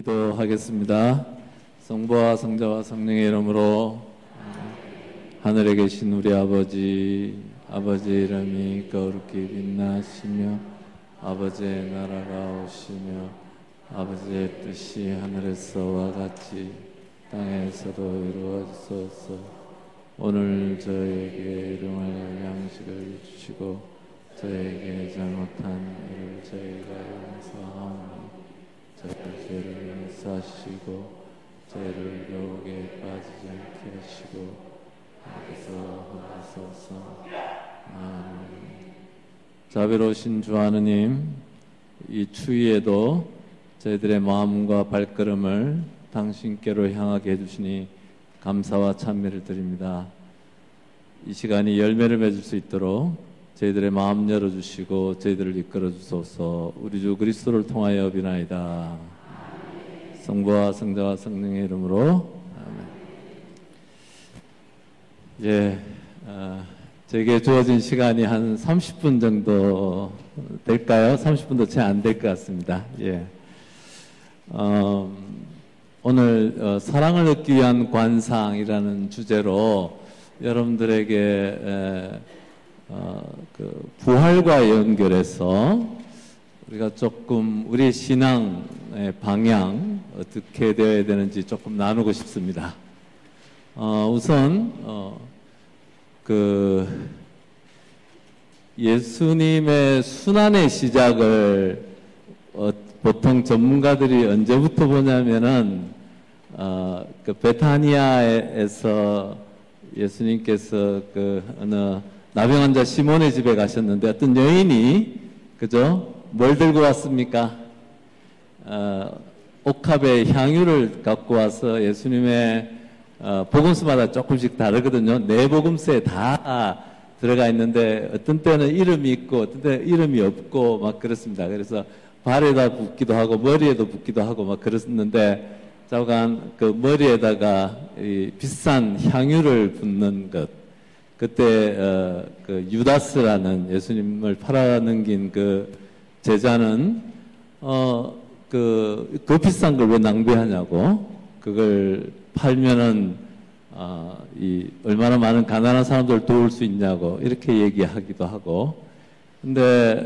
기도하겠습니다. 성부와 성자와 성령의 이름으로. 하늘에 계신 우리 아버지, 아버지의 이름이 거룩히 빛나시며 아버지의 나라가 오시며 아버지의 뜻이 하늘에서와 같이 땅에서도 이루어지소서. 오늘 저에게 일용할 양식을 주시고 저에게 잘못한 일을 저희가 용서하오니 저희를 죄를 용서하시고 저희를 유혹에 빠지지 않게 하시고 하옵소서. 아멘. 자비로우신 주 하느님, 이 추위에도 저희들의 마음과 발걸음을 당신께로 향하게 해주시니 감사와 찬미를 드립니다. 이 시간이 열매를 맺을 수 있도록 저희들의 마음 열어주시고 저희들을 이끌어 주소서. 우리 주 그리스도를 통하여 비나이다. 성부와 성자와 성령의 이름으로. 예, 제게 주어진 시간이 한 30분 정도 될까요? 30분도 채 안 될 것 같습니다. 예. 오늘 사랑을 얻기 위한 관상이라는 주제로 여러분들에게 그 부활과 연결해서 우리가 조금 우리 신앙의 방향 어떻게 되어야 되는지 조금 나누고 싶습니다. 우선 그 예수님의 순환의 시작을 보통 전문가들이 언제부터 보냐면은 그 베타니아에서 예수님께서 그 어느 나병 환자 시몬의 집에 가셨는데 어떤 여인이 그죠? 뭘 들고 왔습니까? 옥합에 향유를 갖고 와서 예수님의 복음서마다 조금씩 다르거든요. 네 복음서에 다 들어가 있는데 어떤 때는 이름이 있고 어떤 때는 이름이 없고 막 그렇습니다. 그래서 발에다 붓기도 하고 머리에도 붓기도 하고 막 그랬는데 잠깐 그 머리에다가 이 비싼 향유를 붓는 것, 그때 그 유다스라는 예수님을 팔아넘긴 그 제자는 그 비싼 걸 왜 낭비하냐고, 그걸 팔면은 이 얼마나 많은 가난한 사람들을 도울 수 있냐고 이렇게 얘기하기도 하고. 근데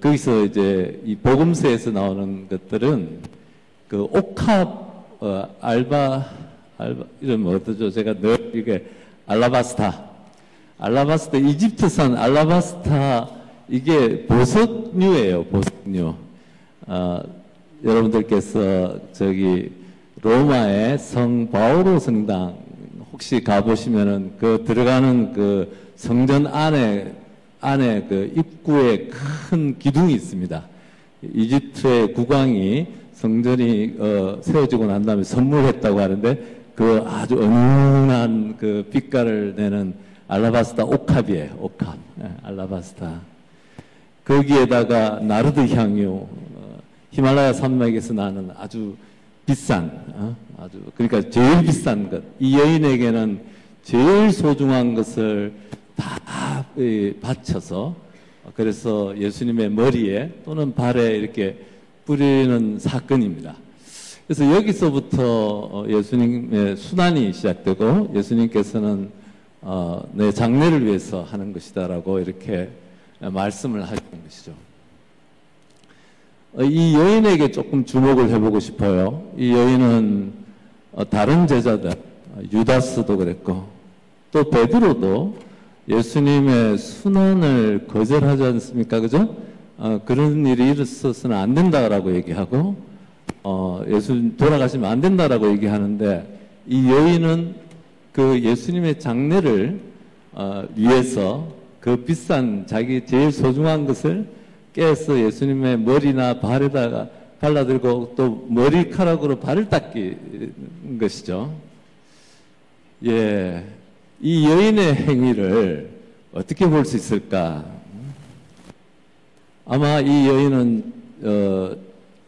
거기서 이제 이 복음서에서 나오는 것들은 그 옥합 알바 이름 어떠죠? 제가 늘 이게 알라바스타 이집트산 알라바스타, 이게 보석류예요. 보석류. 여러분들께서 저기 로마의 성 바오로 성당 혹시 가보시면은 그 들어가는 그 성전 안에 그 입구에 큰 기둥이 있습니다. 이집트의 국왕이 성전이 세워지고 난 다음에 선물했다고 하는데 그 아주 은은한 그 빛깔을 내는 알라바스타 옥합이에요. 옥합. 알라바스타. 거기에다가 나르드 향유, 히말라야 산맥에서 나는 아주 비싼, 그러니까 제일 비싼 것. 이 여인에게는 제일 소중한 것을 다 바쳐서, 그래서 예수님의 머리에 또는 발에 이렇게 뿌리는 사건입니다. 그래서 여기서부터 예수님의 순환이 시작되고 예수님께서는 내 장래를 위해서 하는 것이다라고 이렇게 말씀을 하시는 것이죠. 이 여인에게 조금 주목을 해보고 싶어요. 이 여인은 다른 제자들, 유다스도 그랬고 또 베드로도 예수님의 순환을 거절하지 않습니까? 그죠? 그런 일이 있어서는 안 된다라고 얘기하고 예수님 돌아가시면 안 된다라고 얘기하는데, 이 여인은 그 예수님의 장례를 위해서 그 비싼 자기 제일 소중한 것을 깨서 예수님의 머리나 발에다가 발라들고 또 머리카락으로 발을 닦는 것이죠. 예, 이 여인의 행위를 어떻게 볼 수 있을까? 아마 이 여인은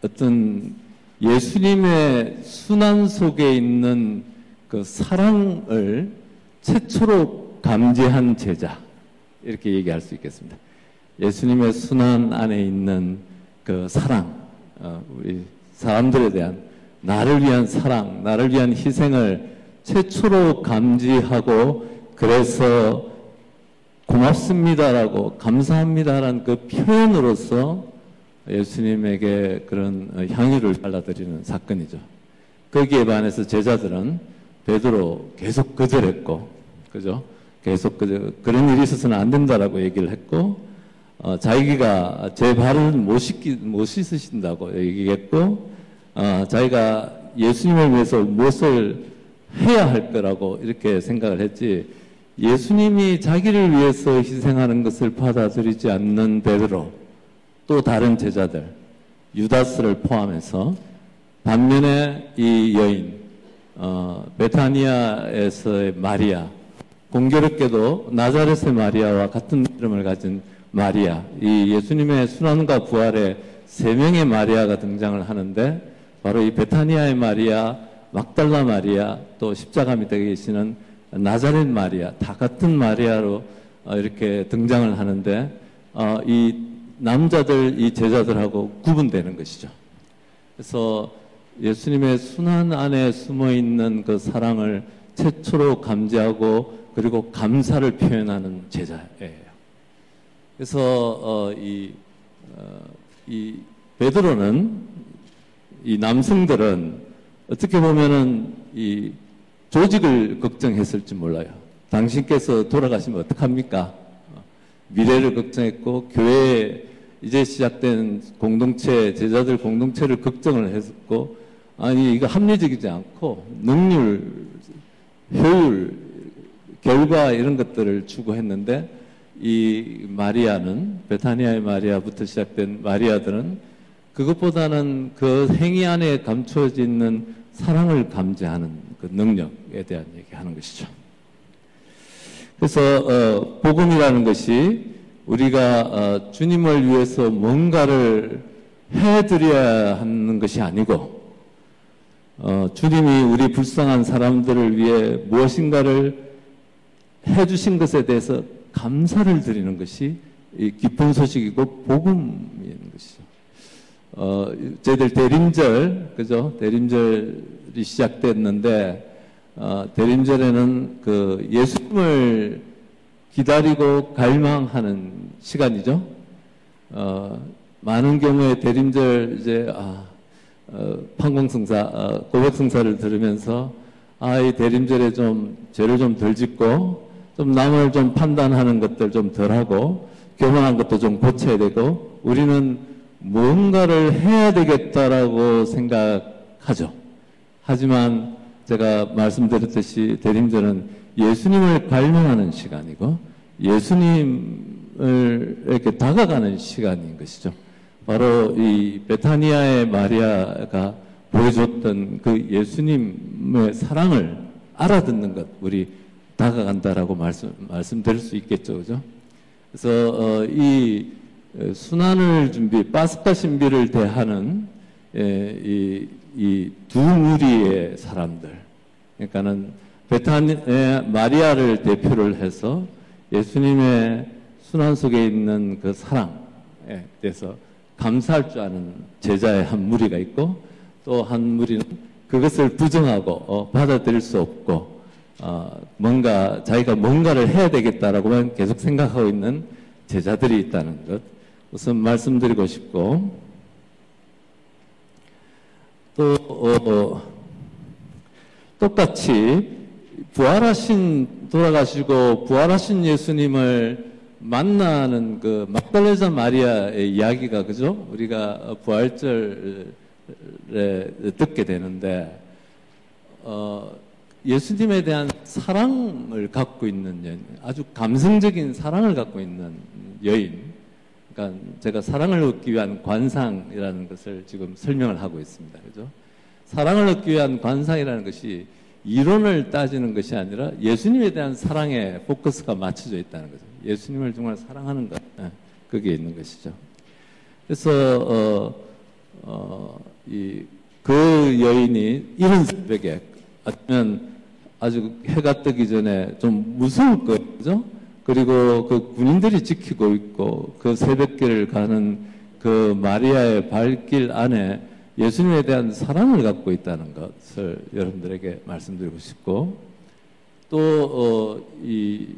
어떤 예수님의 순환 속에 있는 그 사랑을 최초로 감지한 제자, 이렇게 얘기할 수 있겠습니다. 예수님의 순환 안에 있는 그 사랑, 우리 사람들에 대한 나를 위한 사랑, 나를 위한 희생을 최초로 감지하고 그래서 고맙습니다라고 감사합니다라는 그 표현으로서 예수님에게 그런 향유를 발라드리는 사건이죠. 거기에 반해서 제자들은 베드로 계속 거절했고, 그죠? 계속 그런 일이 있어서는 안 된다라고 얘기를 했고, 자기가 제 발을 못 씻으신다고 얘기했고, 자기가 예수님을 위해서 무엇을 해야 할 거라고 이렇게 생각을 했지, 예수님이 자기를 위해서 희생하는 것을 받아들이지 않는 베드로, 또 다른 제자들, 유다스를 포함해서, 반면에 이 여인, 베타니아에서의 마리아, 공교롭게도 나자렛의 마리아와 같은 이름을 가진 마리아, 이 예수님의 순환과 부활에 세 명의 마리아가 등장을 하는데, 바로 이 베타니아의 마리아, 막달라 마리아, 또 십자가 밑에 계시는 나자렛 마리아, 다 같은 마리아로 이렇게 등장을 하는데, 이 남자들, 이 제자들하고 구분되는 것이죠. 그래서 예수님의 순환 안에 숨어 있는 그 사랑을 최초로 감지하고 그리고 감사를 표현하는 제자예요. 그래서 이 베드로는, 이 남성들은 어떻게 보면은 이 조직을 걱정했을지 몰라요. 당신께서 돌아가시면 어떡합니까? 미래를 걱정했고, 교회에 이제 시작된 공동체, 제자들 공동체를 걱정을 했었고, 아니, 이거 합리적이지 않고, 능률, 효율, 결과 이런 것들을 추구했는데, 이 마리아는, 베타니아의 마리아부터 시작된 마리아들은 그것보다는 그 행위 안에 감추어져 있는 사랑을 감지하는 그 능력에 대한 얘기하는 것이죠. 그래서 복음이라는 것이 우리가 주님을 위해서 뭔가를 해드려야 하는 것이 아니고, 주님이 우리 불쌍한 사람들을 위해 무엇인가를 해주신 것에 대해서 감사를 드리는 것이 이 기쁜 소식이고 복음인 것이죠. 저희들 대림절, 그죠? 대림절이 시작됐는데, 대림절에는 그 예수님을 기다리고 갈망하는 시간이죠. 많은 경우에 대림절 이제, 판공성사, 고백성사를 들으면서, 이 대림절에 좀 죄를 좀 덜 짓고, 좀 남을 좀 판단하는 것들 좀 덜 하고, 교만한 것도 좀 고쳐야 되고, 우리는 뭔가를 해야 되겠다라고 생각하죠. 하지만 제가 말씀드렸듯이 대림절은 예수님을 갈망하는 시간이고 예수님을 이렇게 다가가는 시간인 것이죠. 바로 이 베타니아의 마리아가 보여줬던 그 예수님의 사랑을 알아듣는 것, 우리 다가간다라고 말씀드릴 수 있겠죠, 그죠? 그래서 이 순환을 파스카 신비를 대하는 이 두 무리의 사람들, 그러니까는 베타니아 마리아를 대표를 해서 예수님의 순환 속에 있는 그 사랑에 대해서 감사할 줄 아는 제자의 한 무리가 있고, 또 한 무리는 그것을 부정하고 받아들일 수 없고 뭔가 자기가 뭔가를 해야 되겠다라고만 계속 생각하고 있는 제자들이 있다는 것, 우선 말씀드리고 싶고, 또 똑같이 돌아가시고 부활하신 예수님을 만나는 그 막달레자 마리아의 이야기가, 그죠? 우리가 부활절에 듣게 되는데, 예수님에 대한 사랑을 갖고 있는 여인, 아주 감성적인 사랑을 갖고 있는 여인, 그러니까 제가 사랑을 얻기 위한 관상이라는 것을 지금 설명을 하고 있습니다. 그죠? 사랑을 얻기 위한 관상이라는 것이 이론을 따지는 것이 아니라 예수님에 대한 사랑에 포커스가 맞춰져 있다는 거죠. 예수님을 정말 사랑하는 것, 거기에 있는 것이죠. 그래서 그 여인이 이른 새벽에, 아니면 아주 해가 뜨기 전에 좀 무서울 거죠. 그리고 그 군인들이 지키고 있고 그 새벽길을 가는 그 마리아의 발길 안에 예수님에 대한 사랑을 갖고 있다는 것을 여러분들에게 말씀드리고 싶고, 또 이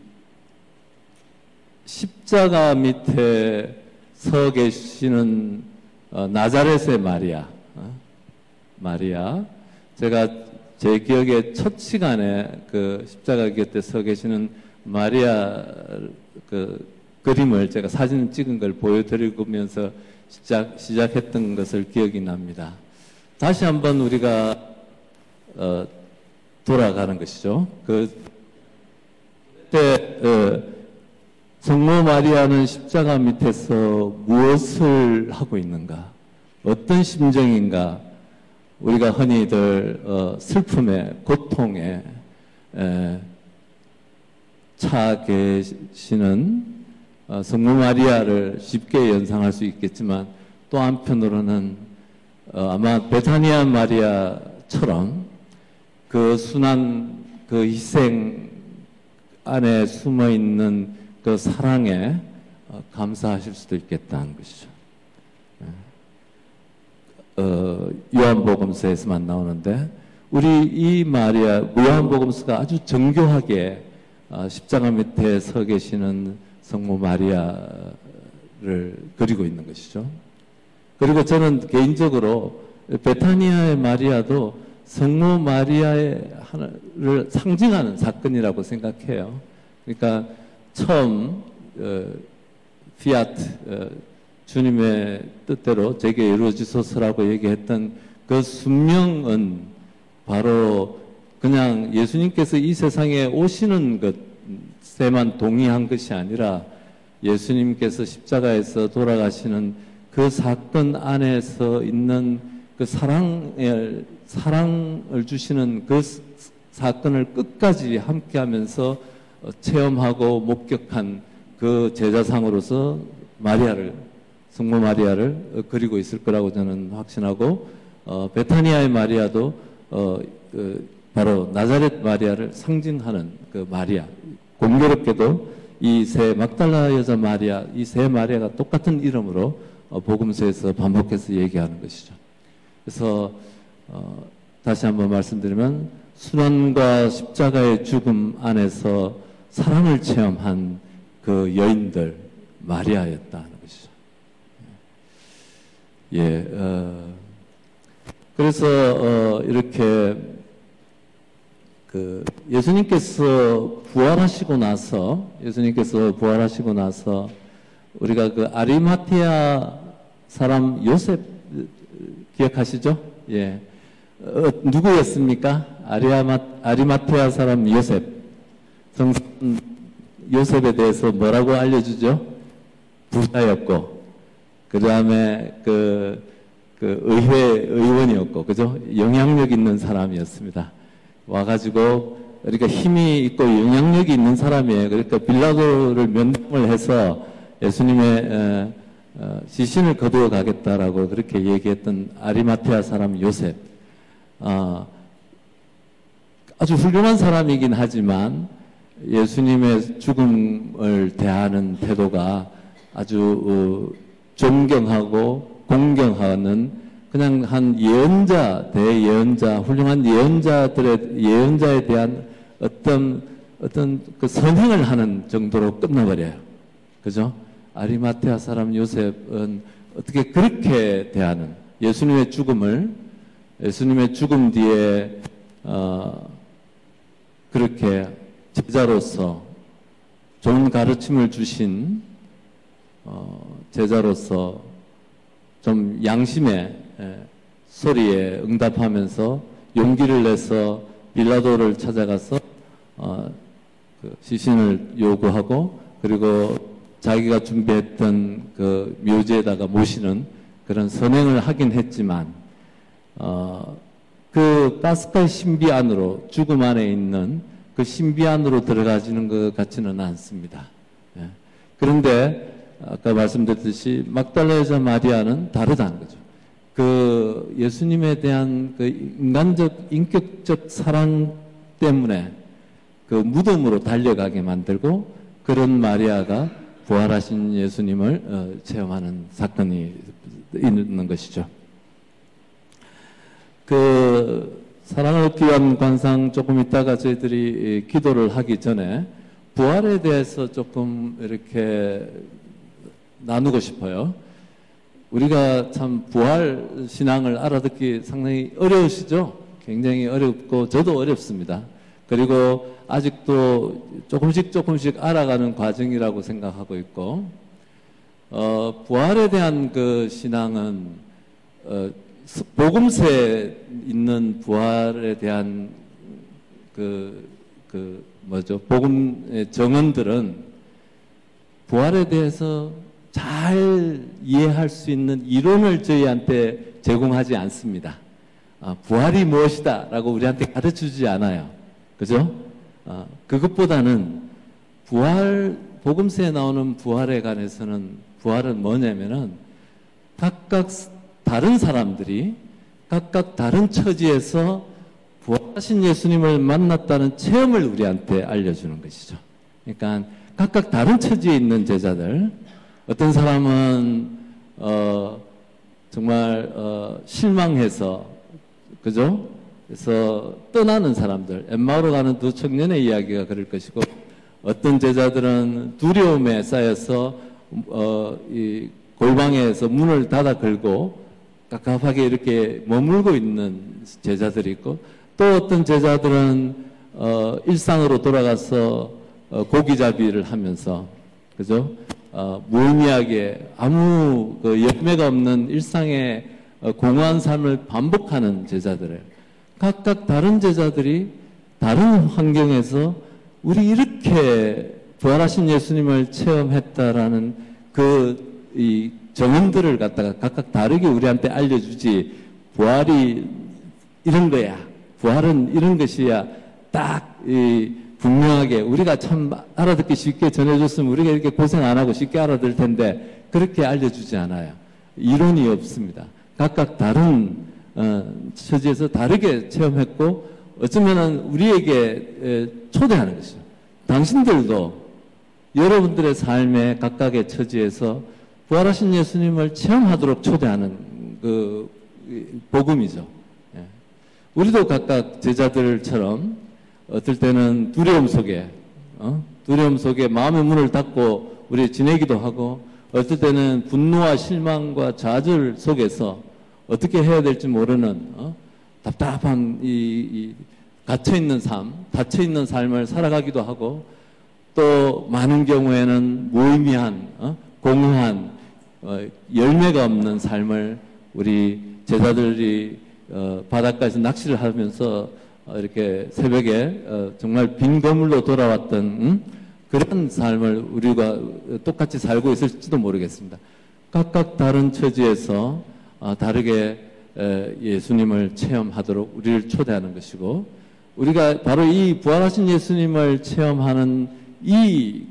십자가 밑에 서 계시는 나자렛의 마리아, 제가 제 기억에 첫 시간에 그 십자가 곁에 서 계시는 마리아 그 그림을 제가 사진 찍은 걸 보여드리면서 시작했던 것을 기억이 납니다. 다시 한번 우리가 돌아가는 것이죠. 그때 성모 마리아는 십자가 밑에서 무엇을 하고 있는가? 어떤 심정인가? 우리가 흔히들 슬픔에, 고통에 차 계시는 성모 마리아를 쉽게 연상할 수 있겠지만, 또 한편으로는 아마 베타니아 마리아처럼 그 순한 그 희생 안에 숨어 있는 그 사랑에 감사하실 수도 있겠다는 것이죠. 요한복음서에서만 나오는데, 우리 이 마리아, 요한복음서가 아주 정교하게 십자가 밑에 서 계시는 성모 마리아를 그리고 있는 것이죠. 그리고 저는 개인적으로 베타니아의 마리아도 성모 마리아의 하나를 상징하는 사건이라고 생각해요. 그러니까 처음 피아트, 주님의 뜻대로 제게 이루어지소서라고 얘기했던 그 순명은 바로 그냥 예수님께서 이 세상에 오시는 것에만 동의한 것이 아니라, 예수님께서 십자가에서 돌아가시는 그 사건 안에서 있는 그 사랑을 주시는 그 사건을 끝까지 함께 하면서 체험하고 목격한 그 제자상으로서 성모 마리아를 그리고 있을 거라고 저는 확신하고, 베타니아의 마리아도 바로 나자렛 마리아를 상징하는 그 마리아, 공교롭게도 이 세 막달라 여자 마리아, 이 세 마리아가 똑같은 이름으로 복음서에서 반복해서 얘기하는 것이죠. 그래서 다시 한번 말씀드리면, 순환과 십자가의 죽음 안에서 사랑을 체험한 그 여인들 마리아였다는 것이죠. 그래서 이렇게 그 예수님께서 부활하시고 나서 우리가 그 아리마티아 사람 요셉 기억하시죠? 예. 누구였습니까? 아리마티아 사람 요셉. 성경 요셉에 대해서 뭐라고 알려주죠? 부자였고, 그 다음에 그 의회 의원이었고, 그죠? 영향력 있는 사람이었습니다. 와가지고, 그러니까 힘이 있고 영향력이 있는 사람이에요. 그러니까 빌라도를 면담을 해서 예수님의 시신을 거두어 가겠다라고 그렇게 얘기했던 아리마테아 사람 요셉. 아주 훌륭한 사람이긴 하지만 예수님의 죽음을 대하는 태도가 아주 존경하고 공경하는, 그냥 한 예언자, 대예언자, 훌륭한 예언자에 대한 어떤 그 선행을 하는 정도로 끝나버려요. 그죠? 아리마테아 사람 요셉은 어떻게 그렇게 대하는, 예수님의 죽음 뒤에 그렇게 제자로서 좋은 가르침을 주신 제자로서 좀 양심의 소리에 응답하면서 용기를 내서 빌라도를 찾아가서 그 시신을 요구하고, 그리고 자기가 준비했던 그 묘지에다가 모시는 그런 선행을 하긴 했지만, 그 파스칼 신비 안으로, 죽음 안에 있는 그 신비 안으로 들어가지는 것 같지는 않습니다. 그런데 아까 말씀드렸듯이 막달라 여자 마리아는 다르다는 거죠. 그 예수님에 대한 그 인간적, 인격적 사랑 때문에 그 무덤으로 달려가게 만들고, 그런 마리아가 부활하신 예수님을 체험하는 사건이 있는 것이죠. 사랑을 얻기 위한 관상 조금 있다가 저희들이 기도를 하기 전에 부활에 대해서 조금 이렇게 나누고 싶어요. 우리가 참 부활 신앙을 알아듣기 상당히 어려우시죠? 굉장히 어렵고 저도 어렵습니다. 그리고 아직도 조금씩 알아가는 과정이라고 생각하고 있고, 부활에 대한 그 신앙은 복음서에 있는 부활에 대한 복음의 정언들은 부활에 대해서 잘 이해할 수 있는 이론을 저희한테 제공하지 않습니다. 부활이 무엇이다 라고 우리한테 가르쳐주지 않아요. 그죠? 그것보다는 복음서에 나오는 부활에 관해서는 부활은 뭐냐면은 각각 다른 사람들이 각각 다른 처지에서 부활하신 예수님을 만났다는 체험을 우리한테 알려주는 것이죠. 그러니까 각각 다른 처지에 있는 제자들, 어떤 사람은 정말 실망해서, 그죠? 그래서 떠나는 사람들, 엠마오로 가는 두 청년의 이야기가 그럴 것이고, 어떤 제자들은 두려움에 쌓여서 이 골방에서 문을 닫아 걸고 갑갑하게 이렇게 머물고 있는 제자들이 있고, 또 어떤 제자들은 일상으로 돌아가서 고기잡이를 하면서, 그죠? 무의미하게 아무 열매가 없는 일상의 공허한 삶을 반복하는 제자들을, 각각 다른 제자들이 다른 환경에서 우리 이렇게 부활하신 예수님을 체험했다라는 이 정언들을 갖다가 각각 다르게 우리한테 알려주지, 부활이 이런 거야, 부활은 이런 것이야, 딱 분명하게 우리가 참 알아듣기 쉽게 전해줬으면 우리가 이렇게 고생 안 하고 쉽게 알아들 텐데 그렇게 알려주지 않아요. 이론이 없습니다. 각각 다른 처지에서 다르게 체험했고, 어쩌면은 우리에게 초대하는 것이죠. 당신들도 여러분들의 삶의 각각의 처지에서 부활하신 예수님을 체험하도록 초대하는 복음이죠. 우리도 각각 제자들처럼 어떨 때는 두려움 속에 마음의 문을 닫고 우리 지내기도 하고, 어떨 때는 분노와 실망과 좌절 속에서 어떻게 해야 될지 모르는 답답한 갇혀있는 삶을 살아가기도 하고, 또 많은 경우에는 무의미한 공허한 열매가 없는 삶을 우리 제자들이 바닷가에서 낚시를 하면서 이렇게 새벽에 정말 빈 거물로 돌아왔던 그런 삶을 우리가 똑같이 살고 있을지도 모르겠습니다. 각각 다른 처지에서 다르게 예수님을 체험하도록 우리를 초대하는 것이고, 우리가 바로 이 부활하신 예수님을 체험하는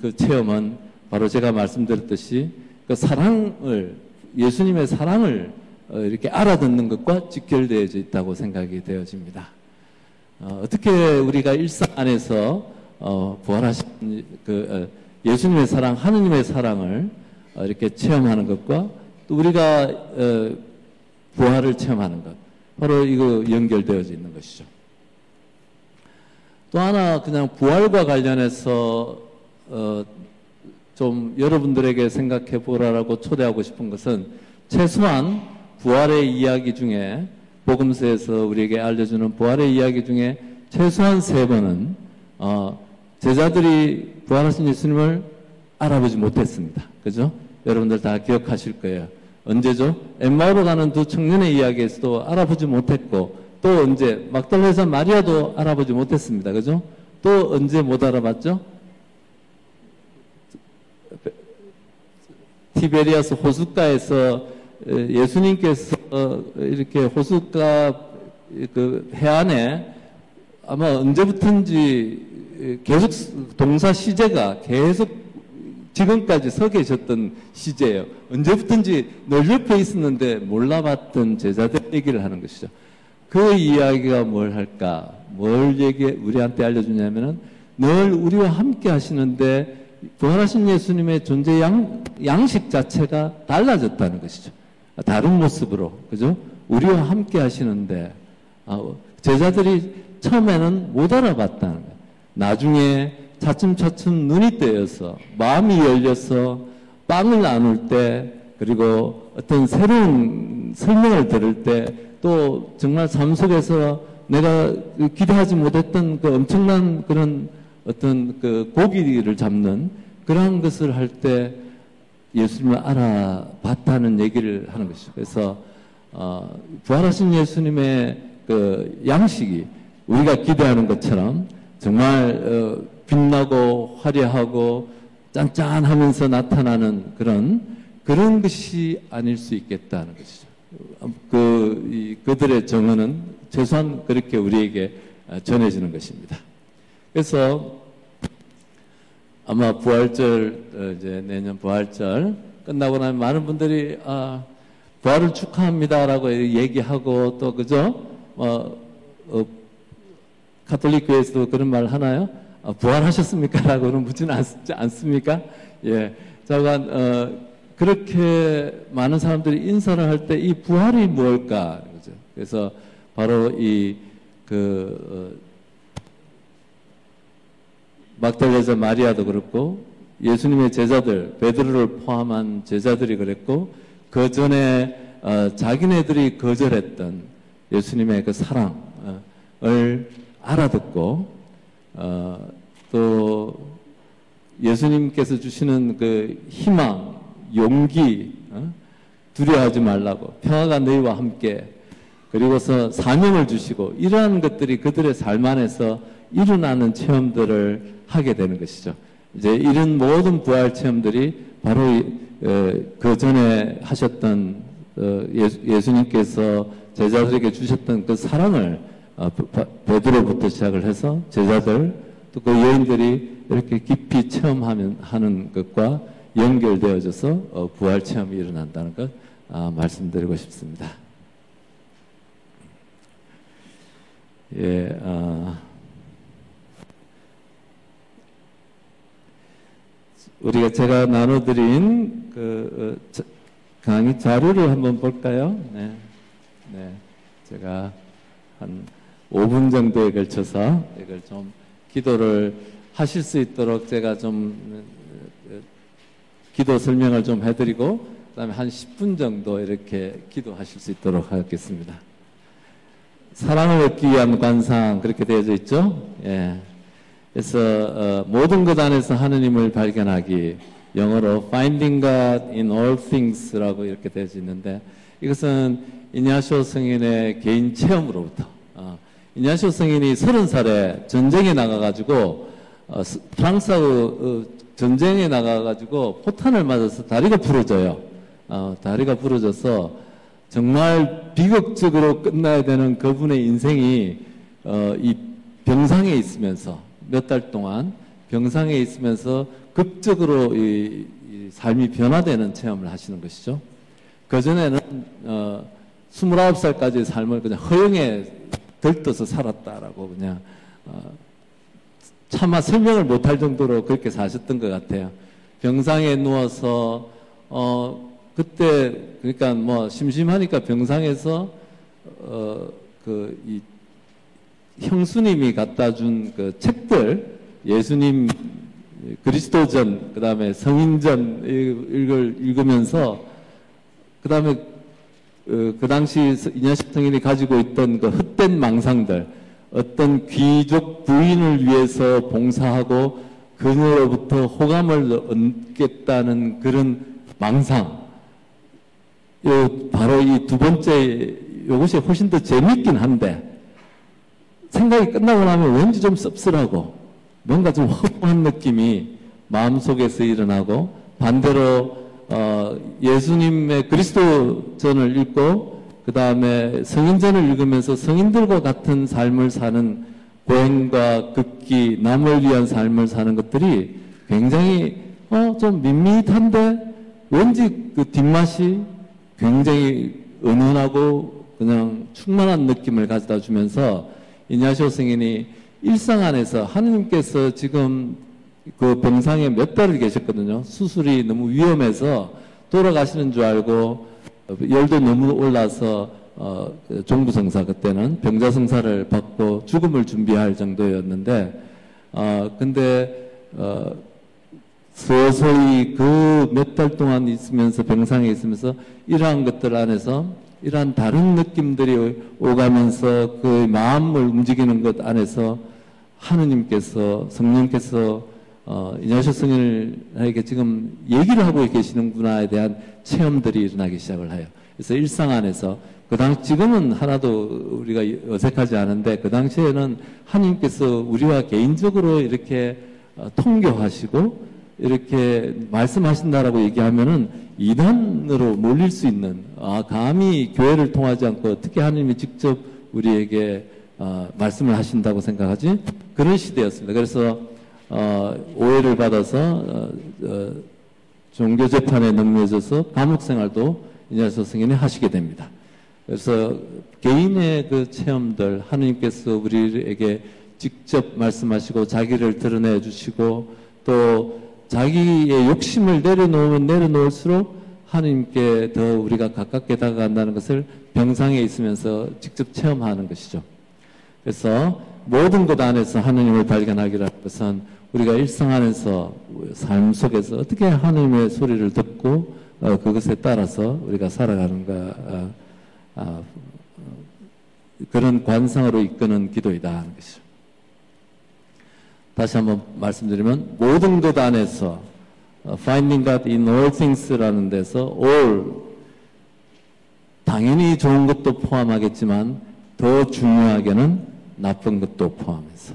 그 체험은 바로 제가 말씀드렸듯이 그 예수님의 사랑을 이렇게 알아듣는 것과 직결되어져 있다고 생각이 되어집니다. 어떻게 우리가 일상 안에서 부활하신 예수님의 사랑, 하느님의 사랑을 이렇게 체험하는 것과 또 우리가 부활을 체험하는 것, 바로 이거 연결되어져 있는 것이죠. 또 하나 그냥 부활과 관련해서 좀 여러분들에게 생각해 보라라고 초대하고 싶은 것은, 최소한 부활의 이야기 중에, 복음서에서 우리에게 알려주는 부활의 이야기 중에 최소한 3번은 제자들이 부활하신 예수님을 알아보지 못했습니다. 그죠? 여러분들 다 기억하실 거예요. 언제죠? 엠마오로 가는 두 청년의 이야기에서도 알아보지 못했고, 또 언제 막달라 여자 마리아도 알아보지 못했습니다. 그죠? 또 언제 못 알아봤죠? 티베리아스 호숫가에서 예수님께서 이렇게 호숫가 해안에 아마 언제부턴지 계속 동사 시제가 계속 지금까지 서 계셨던 시제예요. 언제부턴지 늘 옆에 있었는데 몰라봤던 제자들 얘기를 하는 것이죠. 그 이야기가 뭘 할까? 우리한테 알려주냐면은, 늘 우리와 함께 하시는데 부활하신 예수님의 존재 양식 자체가 달라졌다는 것이죠. 다른 모습으로, 그죠? 우리와 함께 하시는데 제자들이 처음에는 못 알아봤다는 거예요. 나중에 차츰차츰 눈이 뜨여서 마음이 열려서 빵을 나눌 때, 그리고 어떤 새로운 설명을 들을 때, 또 정말 삶 속에서 내가 기대하지 못했던 그 엄청난 그런 어떤 그 고기를 잡는 그러한 것을 할 때 예수님을 알아봤다는 얘기를 하는 것이죠. 그래서 부활하신 예수님의 그 양식이 우리가 기대하는 것처럼 정말 빛나고 화려하고 짠짠하면서 나타나는 그런 것이 아닐 수 있겠다는 것이죠. 그들의 정언은 최소한 그렇게 우리에게 전해지는 것입니다. 그래서 아마 부활절, 이제 내년 부활절 끝나고 나면 많은 분들이 부활을 축하합니다라고 얘기하고, 또 그죠? 가톨릭 교회에서도 그런 말 하나요? 부활하셨습니까? 라고는 묻지는 않습니까? 예. 자관, 그렇게 많은 사람들이 인사를 할 때 이 부활이 무엇일까? 그죠? 그래서 바로 막달레자 마리아도 그렇고, 예수님의 제자들, 베드로를 포함한 제자들이 그랬고, 그 전에 자기네들이 거절했던 예수님의 그 사랑을 알아듣고, 또 예수님께서 주시는 그 희망, 용기, 두려워하지 말라고, 평화가 너희와 함께, 그리고서 사명을 주시고, 이러한 것들이 그들의 삶 안에서 일어나는 체험들을 하게 되는 것이죠. 이제 이런 모든 부활 체험들이 바로 그 전에 하셨던 예수님께서 제자들에게 주셨던 그 사랑을 베드로부터 시작을 해서 제자들, 또 그 여인들이 이렇게 깊이 체험하는 것과 연결되어져서 부활 체험이 일어난다는 것 말씀드리고 싶습니다. 예, 제가 나눠드린 강의 자료를 한번 볼까요? 네. 제가 한 5분 정도에 걸쳐서 이걸 좀 기도를 하실 수 있도록 제가 좀 기도 설명을 좀 해드리고, 그 다음에 한 10분 정도 이렇게 기도하실 수 있도록 하겠습니다. 사랑을 얻기 위한 관상, 그렇게 되어져 있죠? 예. 그래서 모든 것 안에서 하느님을 발견하기, 영어로 Finding God in All Things라고 이렇게 되어져 있는데, 이것은 이냐시오 성인의 개인 체험으로부터, 이냐시오 성인이 30살에 전쟁에 나가가지고 프랑스하고 전쟁에 나가가지고 포탄을 맞아서 다리가 부러져요. 다리가 부러져서 정말 비극적으로 끝나야 되는 그분의 인생이 이 병상에 있으면서 몇 달 동안 병상에 있으면서 극적으로 이 삶이 변화되는 체험을 하시는 것이죠. 그전에는 29살까지의 삶을 그냥 허영에 들떠서 살았다라고 그냥 차마 설명을 못할 정도로 그렇게 사셨던 것 같아요. 병상에 누워서 그때 그러니까 뭐 심심하니까 병상에서 이 형수님이 갖다 준 그 책들, 예수님 그리스도전, 그 다음에 성인전 이걸 읽으면서, 그 다음에 그 당시 이냐시오 성인이 가지고 있던 그 헛된 망상들, 어떤 귀족 부인을 위해서 봉사하고 그녀로부터 호감을 얻겠다는 그런 망상, 바로 이 두 번째, 이것이 훨씬 더 재밌긴 한데, 생각이 끝나고 나면 왠지 좀 씁쓸하고 뭔가 좀 허무한 느낌이 마음속에서 일어나고, 반대로 예수님의 그리스도전을 읽고 그 다음에 성인전을 읽으면서 성인들과 같은 삶을 사는 고행과 극기, 남을 위한 삶을 사는 것들이 굉장히 좀 밋밋한데 왠지 그 뒷맛이 굉장히 은은하고 그냥 충만한 느낌을 가져다 주면서, 이냐시오 성인이 일상 안에서 하느님께서 지금 그 병상에 몇 달을 계셨거든요. 수술이 너무 위험해서 돌아가시는 줄 알고 열도 너무 올라서 그 종부성사, 그때는 병자성사를 받고 죽음을 준비할 정도였는데, 근데, 서서히 그 몇 달 동안 있으면서, 병상에 있으면서, 이러한 것들 안에서, 이러한 다른 느낌들이 오가면서 그 마음을 움직이는 것 안에서 하느님께서, 성령께서, 이냐시오 성인에게 지금 얘기를 하고 계시는구나에 대한 체험들이 일어나기 시작을 해요. 그래서 일상 안에서, 지금은 하나도 우리가 어색하지 않은데, 그 당시에는 하느님께서 우리와 개인적으로 이렇게 통교하시고, 이렇게 말씀하신다라고 얘기하면은 이단으로 몰릴 수 있는, 감히 교회를 통하지 않고 어떻게 하느님이 직접 우리에게 말씀을 하신다고 생각하지? 그런 시대였습니다. 그래서 오해를 받아서 종교재판에 넘겨져서 감옥생활도 이냐시오 성인이 하시게 됩니다. 그래서 개인의 그 체험들, 하느님께서 우리에게 직접 말씀하시고 자기를 드러내 주시고, 또 자기의 욕심을 내려놓으면 내려놓을수록 하느님께 더 우리가 가깝게 다가간다는 것을 병상에 있으면서 직접 체험하는 것이죠. 그래서 모든 것 안에서 하느님을 발견하기라는 것은 우리가 일상 안에서, 삶 속에서 어떻게 하느님의 소리를 듣고 그것에 따라서 우리가 살아가는가, 그런 관상으로 이끄는 기도이다 하는 것이죠. 다시 한번 말씀드리면, 모든 것 안에서, finding God in all things라는 데서 all, 당연히 좋은 것도 포함하겠지만 더 중요하게는 나쁜 것도 포함해서,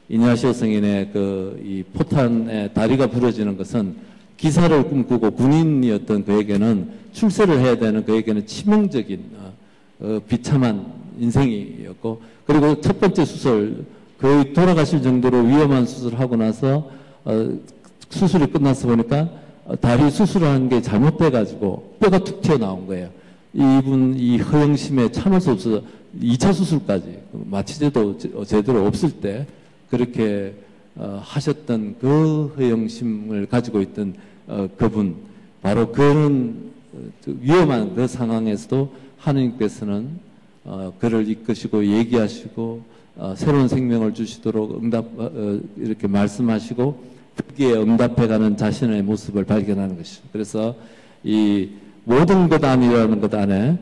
이냐시오 성인의 이 포탄에 다리가 부러지는 것은 기사를 꿈꾸고 군인이었던 그에게는, 출세를 해야 되는 그에게는 치명적인 비참한 인생이었고, 그리고 첫 번째 수술, 거의 돌아가실 정도로 위험한 수술을 하고 나서 수술이 끝나서 보니까 다리 수술하는 게 잘못돼가지고 뼈가 툭 튀어나온 거예요. 이분 이 허영심에 참을 수 없어서 2차 수술까지, 마취제도 제대로 없을 때 그렇게 하셨던 그 허영심을 가지고 있던 그분, 바로 그런 위험한 그 상황에서도 하느님께서는 그를 이끄시고 얘기하시고 새로운 생명을 주시도록 이렇게 말씀하시고 거기에 응답해가는 자신의 모습을 발견하는 것이죠. 그래서 이 모든 것 아니라는 것 안에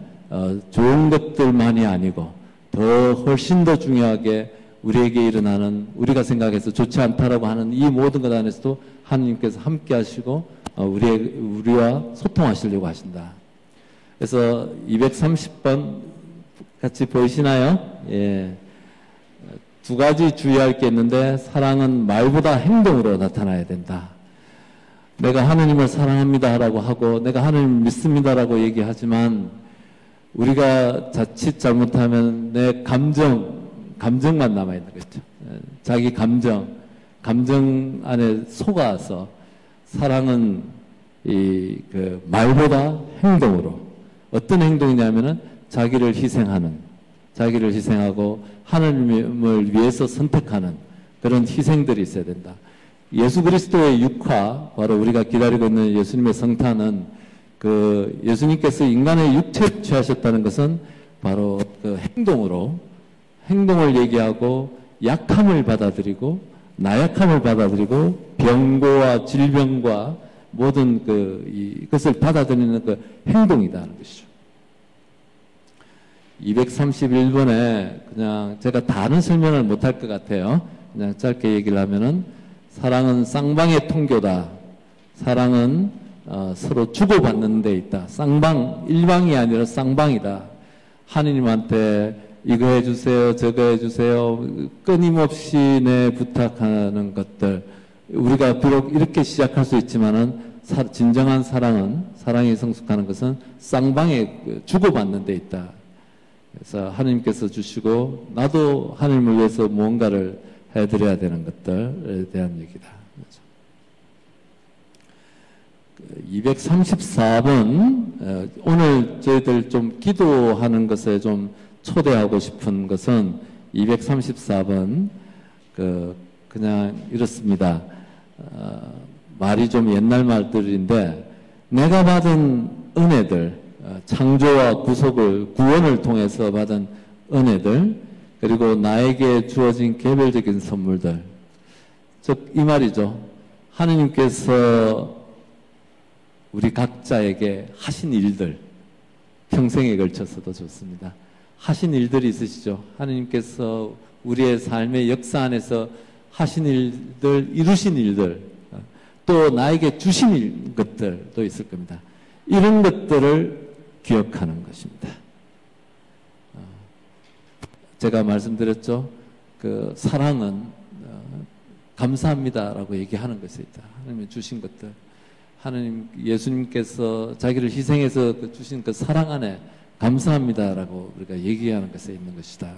좋은 것들만이 아니고 더 훨씬 더 중요하게 우리에게 일어나는, 우리가 생각해서 좋지 않다라고 하는 이 모든 것 안에서도 하느님께서 함께 하시고 우리와 소통하시려고 하신다. 그래서 230번 같이 보이시나요? 예. 두 가지 주의할 게 있는데, 사랑은 말보다 행동으로 나타나야 된다. 내가 하느님을 사랑합니다라고 하고 내가 하느님 믿습니다라고 얘기하지만, 우리가 자칫 잘못하면 내 감정만 남아있는 거죠. 자기 감정 안에 속아서, 사랑은 그 말보다 행동으로, 어떤 행동이냐면은 자기를 희생하고 하나님을 위해서 선택하는 그런 희생들이 있어야 된다. 예수 그리스도의 육화, 바로 우리가 기다리고 있는 예수님의 성탄은, 그 예수님께서 인간의 육체를 취하셨다는 것은 바로 그 행동을 얘기하고 약함을 받아들이고 나약함을 받아들이고 병고와 질병과 모든 이것을 받아들이는 그 행동이다 하는 것이죠. 231번에 그냥 제가 다른 설명을 못할 것 같아요. 그냥 짧게 얘기를 하면은, 사랑은 쌍방의 통교다. 사랑은 서로 주고받는 데 있다. 쌍방, 일방이 아니라 쌍방이다. 하느님한테 이거 해주세요, 저거 해주세요, 끊임없이 내 부탁하는 것들, 우리가 비록 이렇게 시작할 수 있지만은 진정한 사랑이 성숙하는 것은 쌍방에 주고받는 데 있다. 그래서 하느님께서 주시고 나도 하느님을 위해서 무언가를 해드려야 되는 것들에 대한 얘기다. 234번, 오늘 저희들 좀 기도하는 것에 좀 초대하고 싶은 것은 234번, 그냥 이렇습니다. 말이 좀 옛날 말들인데, 내가 받은 은혜들, 창조와 구속을, 구원을 통해서 받은 은혜들, 그리고 나에게 주어진 개별적인 선물들, 즉 이 말이죠. 하느님께서 우리 각자에게 하신 일들, 평생에 걸쳐서도 좋습니다. 하신 일들이 있으시죠. 하느님께서 우리의 삶의 역사 안에서 하신 일들, 이루신 일들, 또 나에게 주신 것들도 있을 겁니다. 이런 것들을 기억하는 것입니다. 제가 말씀드렸죠. 그 사랑은 감사합니다라고 얘기하는 것이 있다. 하나님이 주신 것들, 하나님 예수님께서 자기를 희생해서 주신 그 사랑 안에 감사합니다라고 우리가 얘기하는 것에 있는 것이다.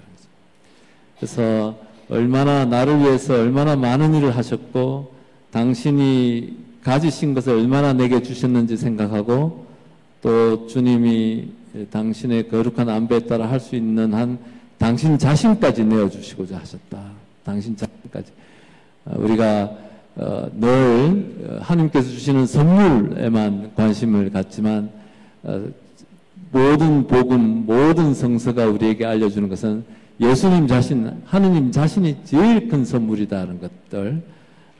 그래서 얼마나 나를 위해서 얼마나 많은 일을 하셨고 당신이 가지신 것을 얼마나 내게 주셨는지 생각하고 또 주님이 당신의 거룩한 안배에 따라 할 수 있는 한 당신 자신까지 내어주시고자 하셨다. 당신 자신까지. 우리가 늘 하나님께서 주시는 선물에만 관심을 갖지만 모든 복음, 모든 성서가 우리에게 알려주는 것은 예수님 자신, 하느님 자신이 제일 큰 선물이다라는 것들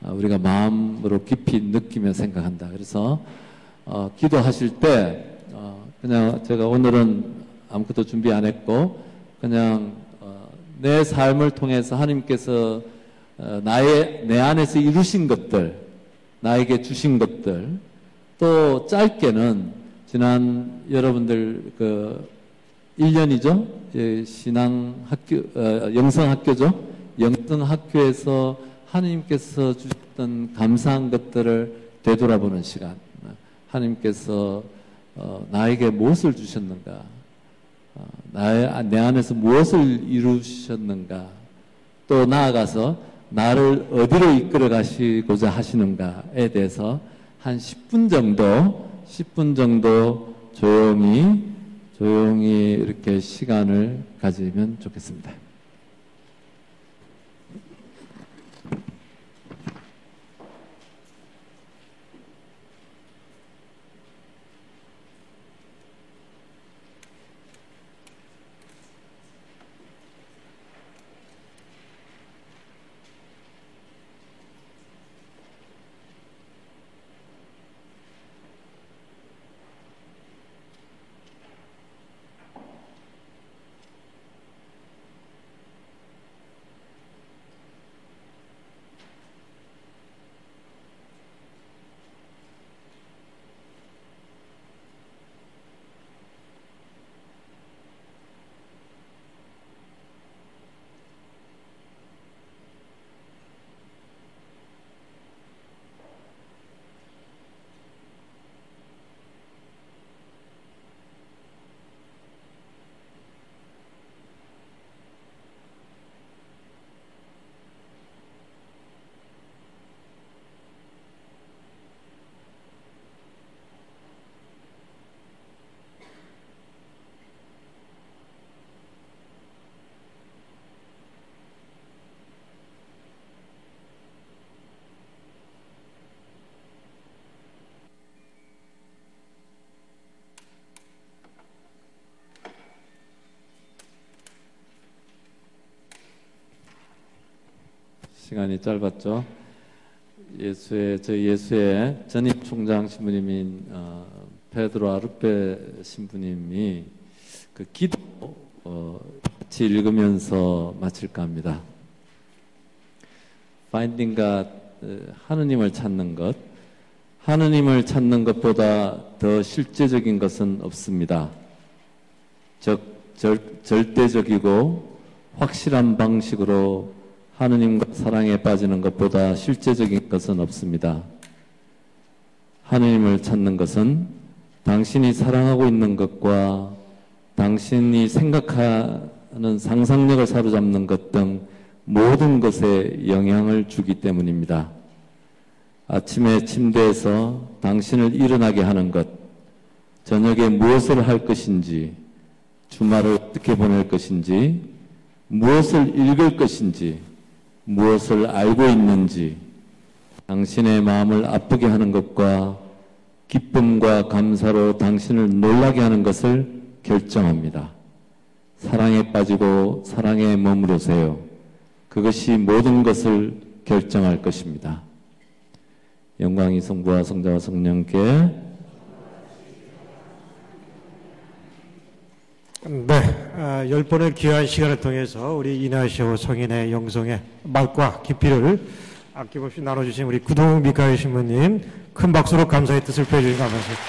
우리가 마음으로 깊이 느끼며 생각한다. 그래서 기도하실 때 그냥 제가 오늘은 아무것도 준비 안 했고 그냥 내 삶을 통해서 하나님께서 내 안에서 이루신 것들, 나에게 주신 것들, 또 짧게는 지난 여러분들 그 1년이죠. 신앙학교, 영성학교죠. 영성학교에서 하나님께서 주셨던 감사한 것들을 되돌아보는 시간. 하나님께서 나에게 무엇을 주셨는가? 내 안에서 무엇을 이루셨는가? 또 나아가서 나를 어디로 이끌어 가시고자 하시는가에 대해서 한 10분 정도 조용히 이렇게 시간을 가지면 좋겠습니다. 시간이 짧았죠. 저희 예수의 전임 총장 신부님인 페드로 아르페 신부님이 그 기도 같이 읽으면서 마칠까 합니다. Finding God, 하느님을 찾는 것. 하느님을 찾는 것보다 더 실제적인 것은 없습니다. 절대적이고 확실한 방식으로 하느님과 사랑에 빠지는 것보다 실제적인 것은 없습니다. 하느님을 찾는 것은 당신이 사랑하고 있는 것과 당신이 생각하는 상상력을 사로잡는 것 등 모든 것에 영향을 주기 때문입니다. 아침에 침대에서 당신을 일어나게 하는 것, 저녁에 무엇을 할 것인지, 주말을 어떻게 보낼 것인지, 무엇을 읽을 것인지, 무엇을 알고 있는지, 당신의 마음을 아프게 하는 것과 기쁨과 감사로 당신을 놀라게 하는 것을 결정합니다. 사랑에 빠지고 사랑에 머무르세요. 그것이 모든 것을 결정할 것입니다. 영광이 성부와 성자와 성령께. 네, 10번의 귀한 시간을 통해서 우리 이나시오 성인의 영성의 맛과 깊이를 아낌없이 나눠주신 우리 구동 미카엘 신부님 큰 박수로 감사의 뜻을 표해주신 감사합니다.